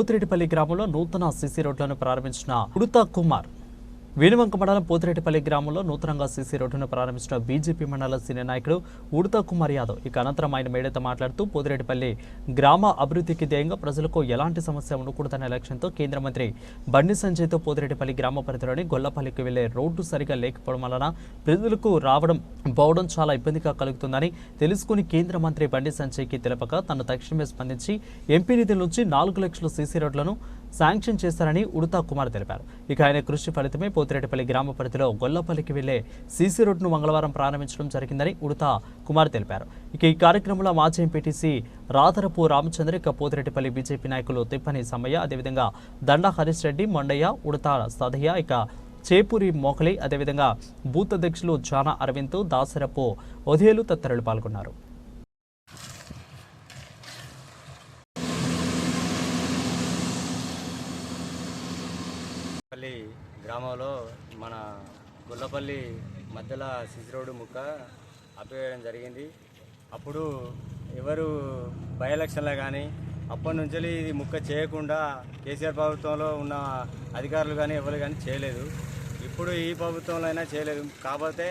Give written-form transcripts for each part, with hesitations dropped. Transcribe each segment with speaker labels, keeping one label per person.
Speaker 1: పోతిరెడ్డిపల్లి గ్రామంలో నూతన సీసీ రోడ్లను ప్రారంభించిన ఉడతా కుమార్. వేణువంక మండలం పోతిరెడ్డిపల్లి గ్రామంలో నూతనంగా సీసీ రోడ్డును ప్రారంభించిన బీజేపీ మండల సీనియర్ నాయకుడు ఉడతా కుమార్ యాదవ్. ఇక అనంతరం ఆయన మీడియాతో మాట్లాడుతూ పోతిరెడ్డిపల్లి గ్రామ అభివృద్ధికి ధ్యేయంగా ప్రజలకు ఎలాంటి సమస్య ఉండకూడదనే లక్ష్యంతో కేంద్ర మంత్రి బండి సంజయ్తో పోతిరెడ్డిపల్లి గ్రామ పరిధిలోని గొల్లపల్లికి వెళ్లే రోడ్డు సరిగా లేకపోవడం వలన ప్రజలకు రావడం పోవడం చాలా ఇబ్బందిగా కలుగుతుందని తెలుసుకుని కేంద్ర మంత్రి బండి సంజయ్కి తెలపక తను తక్షణమే స్పందించి ఎంపీ నిధుల నుంచి 4 లక్షల సీసీ రోడ్లను శాంక్షన్ చేశారని ఉడతా కుమార్ తెలిపారు. ఇక ఆయన కృషి ఫలితమే పోతిరెడ్డిపల్లి గ్రామ పరిధిలో గొల్లపల్లికి వెళ్లే సీసీ రోడ్డును మంగళవారం ప్రారంభించడం జరిగిందని ఉడతా కుమార్ తెలిపారు. ఇక ఈ కార్యక్రమంలో మాజీ ఎంపీటీసీ రాతరపు రామచంద్ర, ఇక పోతిరెడ్డిపల్లి బీజేపీ నాయకులు తిప్పని సమ్మయ్య, అదేవిధంగా దండా హరీష్ రెడ్డి, మొండయ్య, ఉడతా సదయ్య, ఇక చేపూరి మోకలి, అదేవిధంగా బూత్ అధ్యక్షులు జానా అరవింద్, దాసరపు ఒదేలు తదితరులు పాల్గొన్నారు.
Speaker 2: గ్రామంలో మన గొల్లపల్లి మధ్యలో సీసీ రోడ్డు ముక్క ఆపివేయడం జరిగింది. అప్పుడు ఎవరు బై ఎలక్షన్లో కానీ అప్పటి నుంచి ఇది ముక్క చేయకుండా కేసీఆర్ ప్రభుత్వంలో ఉన్న అధికారులు కానీ ఎవరు కానీ చేయలేదు. ఇప్పుడు ఈ ప్రభుత్వంలో అయినా చేయలేదు. కాకపోతే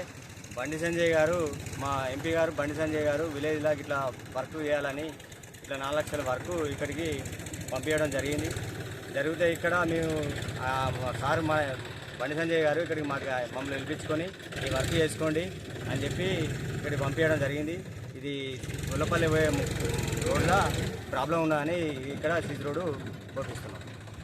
Speaker 2: బండి సంజయ్ గారు, మా ఎంపీ గారు బండి సంజయ్ గారు విలేజ్లాగా ఇట్లా వర్క్ చేయాలని ఇట్లా 4 లక్షల వరకు ఇక్కడికి పంపించడం జరిగితే ఇక్కడ మేము సార్ మా బండి సంజయ్ గారు ఇక్కడికి మమ్మల్ని పిలిపించుకొని ఈ వర్క్ చేసుకోండి అని చెప్పి ఇక్కడికి పంపించడం జరిగింది. ఇది గొల్లపల్లి పోయే రోడ్లో ప్రాబ్లం ఉన్నదని ఇక్కడ సీసీ రోడ్డు పోపిస్తున్నాం.